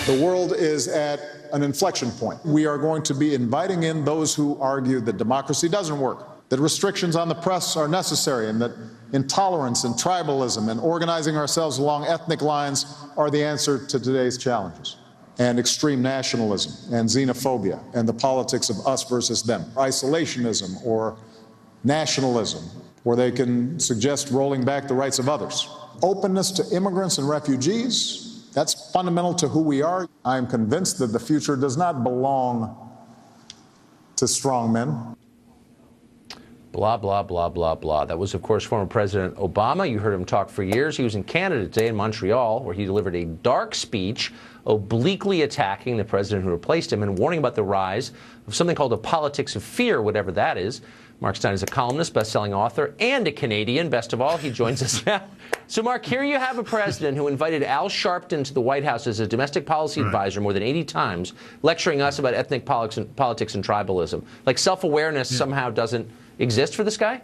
The world is at an inflection point. We are going to be inviting in those who argue that democracy doesn't work, that restrictions on the press are necessary, and that intolerance and tribalism and organizing ourselves along ethnic lines are the answer to today's challenges. And extreme nationalism and xenophobia and the politics of us versus them, isolationism or nationalism, where they can suggest rolling back the rights of others. Openness to immigrants and refugees, that's fundamental to who we are. I am convinced that the future does not belong to strong men. Blah, blah, blah, blah, blah. That was, of course, former President Obama. You heard him talk for years. He was in Canada today in Montreal, where he delivered a dark speech obliquely attacking the president who replaced him and warning about the rise of something called a politics of fear, whatever that is. Mark Steyn is a columnist, best-selling author, and a Canadian. Best of all, he joins us now. So, Mark, here you have a president who invited Al Sharpton to the White House as a domestic policy advisor more than 80 times, lecturing us about ethnic politics and tribalism. Like, self-awareness somehow doesn't exist for this guy?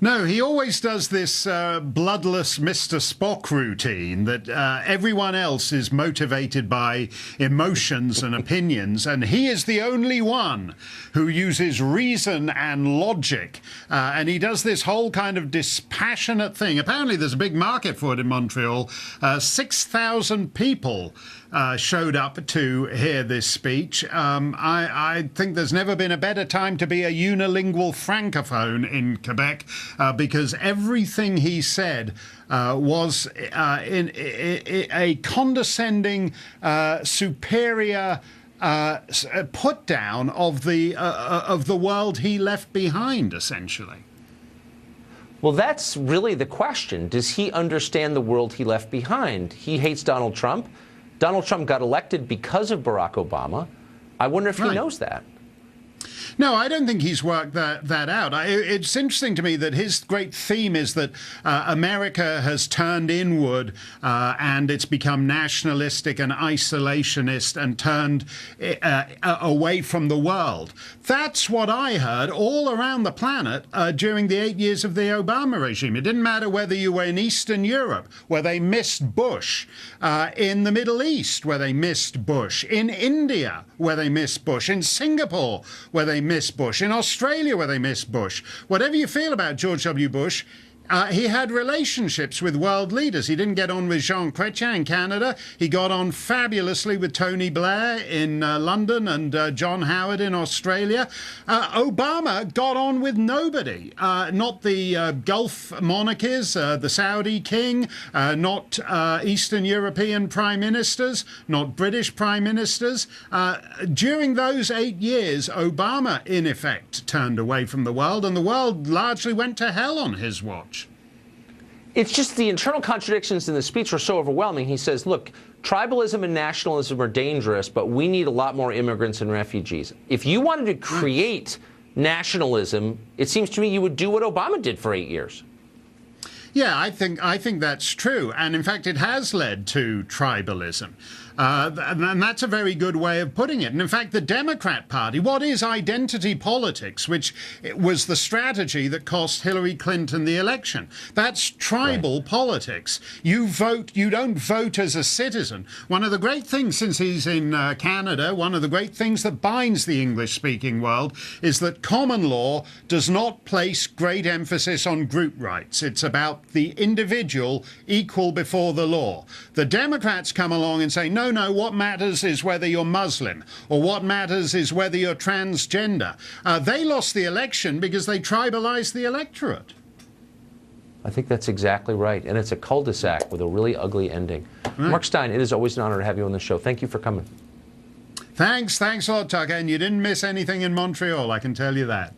No, he always does this bloodless Mr. Spock routine that everyone else is motivated by emotions and opinions, and he is the only one who uses reason and logic. And he does this whole kind of dispassionate thing. Apparently there's a big market for it in Montreal. 6,000 people showed up to hear this speech. I think there's never been a better time to be a unilingual francophone in Quebec, because everything he said was in a condescending, superior put down of the world he left behind, essentially. Well, that's really the question. Does he understand the world he left behind? He hates Donald Trump. Donald Trump got elected because of Barack Obama. I wonder if he knows that. No, I don't think he's worked that out. It's interesting to me that his great theme is that America has turned inward and it's become nationalistic and isolationist and turned away from the world. That's what I heard all around the planet during the 8 years of the Obama regime. It didn't matter whether you were in Eastern Europe, where they missed Bush, in the Middle East, where they missed Bush, in India, where they missed Bush, in Singapore, where they missed Bush, in Australia, where they missed Bush. Whatever you feel about George W. Bush, he had relationships with world leaders. He didn't get on with Jean Chrétien in Canada. He got on fabulously with Tony Blair in London and John Howard in Australia. Obama got on with nobody, not the Gulf monarchies, the Saudi king, not Eastern European prime ministers, not British prime ministers. During those 8 years, Obama, in effect, turned away from the world, and the world largely went to hell on his watch. It's just the internal contradictions in the speech were so overwhelming. He says, look, tribalism and nationalism are dangerous, but we need a lot more immigrants and refugees. If you wanted to create nationalism, it seems to me you would do what Obama did for 8 years. Yeah, I think that's true. And in fact, it has led to tribalism. And that's a very good way of putting it. And in fact, the Democrat Party, what is identity politics, which was the strategy that cost Hillary Clinton the election? That's tribal politics. You vote, you don't vote as a citizen. One of the great things, since he's in Canada, one of the great things that binds the English-speaking world is that common law does not place great emphasis on group rights. It's about the individual equal before the law. The Democrats come along and say, no, what matters is whether you're Muslim, or what matters is whether you're transgender. They lost the election because they tribalized the electorate. I think that's exactly right. And it's a cul-de-sac with a really ugly ending. Right. Mark Steyn, it is always an honor to have you on the show. Thank you for coming. Thanks a lot, Tucker. And you didn't miss anything in Montreal, I can tell you that.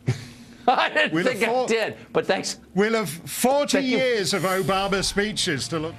I didn't think I did, but thanks. We'll have 40 years of Obama speeches to look.